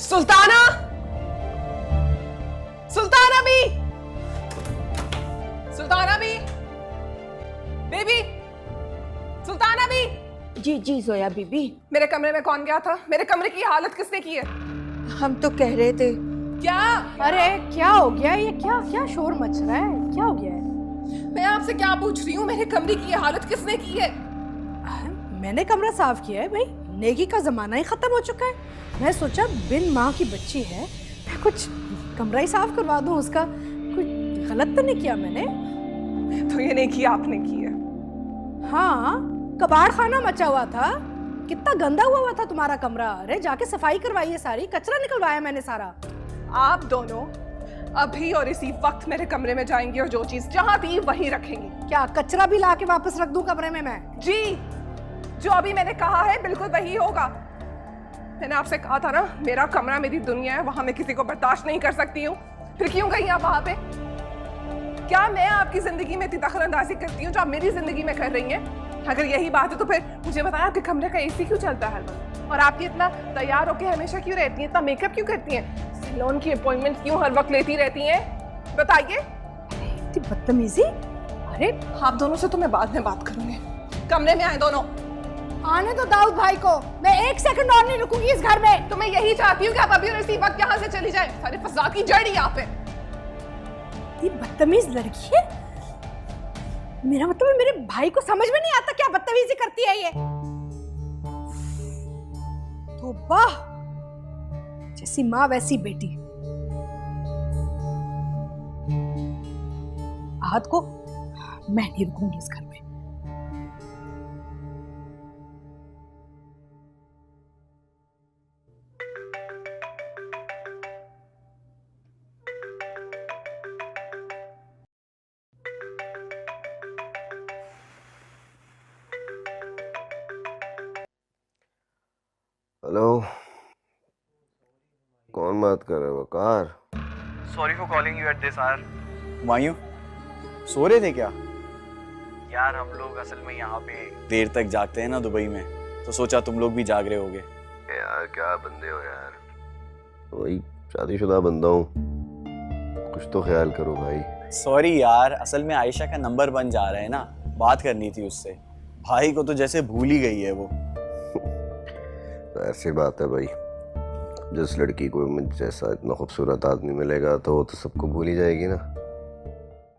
सुल्ताना, सुल्ताना भी, सुल्ताना भी, बेबी, सुल्ताना भी। जी जी जोया बीबी। मेरे कमरे में कौन गया था? मेरे कमरे की हालत किसने की है? हम तो कह रहे थे। क्या? अरे क्या हो गया? ये क्या क्या शोर मच रहा है? क्या हो गया है? मैं आपसे क्या पूछ रही हूँ? मेरे कमरे की हालत किसने की है? मैंने कमरा साफ किया है भाई। नेगी का जमाना ही खत्म हो चुका है। मैं सोचा बिन माँ की बच्ची है, मैं कुछ कमरा ही साफ करवा दूं उसका। कुछ गलत तो नहीं किया मैंने? तो ये नहीं किया आपने की है। हाँ, कबाड़ खाना मचा हुआ था। कितना गंदा हुआ था तुम्हारा कमरा। अरे जाके सफाई करवाई है सारी, कचरा निकलवाया मैंने सारा। आप दोनों अभी और इसी वक्त मेरे कमरे में जाएंगी और जो चीज जहां थी वहीं रखेंगी। क्या कचरा भी लाके वापस रख दूं कमरे में मैं? जी, जो अभी मैंने कहा है बिल्कुल वही होगा। मैंने आपसे कहा था ना, मेरा कमरा मेरी दुनिया है, वहां मैं किसी को बर्दाश्त नहीं कर सकती हूँ। फिर क्यों गई आप वहां पे? क्या मैं आपकी जिंदगी में इतनी दखलंदाजी करती हूँ जो आप मेरी जिंदगी में कर रही हैं? अगर यही बात है तो फिर मुझे बताएं, आपके कमरे का एसी क्यों चलता है? और आप इतना तैयार होकर हमेशा क्यों रहती हैं? इतना मेकअप क्यों करती हैं? सैलून की अपॉइंटमेंट क्यों हर वक्त लेती रहती हैं? बताइए। इतनी बदतमीजी। अरे आप दोनों से तो मैं बाद में बात करूंगी। कमरे में आए दोनों। आने दो दाऊद भाई को, मैं एक सेकंड और नहीं रुकूंगी इस घर में। तो मैं यही चाहती हूँ कि आप अभी और इसी वक्त यहाँ से चली जाएं। सारे फसाद की जड़ ही यहाँ पे। ये बदतमीज लड़की है। मेरा मतलब है, मेरे भाई को समझ में नहीं आता क्या बदतमीजी करती है ये। तो वाह, जैसी माँ वैसी बेटी। आहत को मैं नहीं रुकूंगी इस घर में। हेलो, कौन बात कर रहे हो? Waqar? Sorry for calling you at this hour. मायूं, सो रहे थे क्या? यार हम लोग असल में यहाँ पे देर तक जागते हैं ना दुबई में, तो सोचा तुम लोग भी जाग रहे होगे। यार क्या बंदे हो यार। वही शादीशुदा बंदा हूँ, कुछ तो ख्याल करो भाई। सॉरी यार, असल में आयशा का नंबर बन जा रहा है ना, बात करनी थी उससे। भाई को तो जैसे भूल ही गई है वो। तो ऐसी बात है भाई, जिस लड़की को मुझ जैसा इतना खूबसूरत आदमी मिलेगा तो वो तो सबको भूल ही जाएगी ना।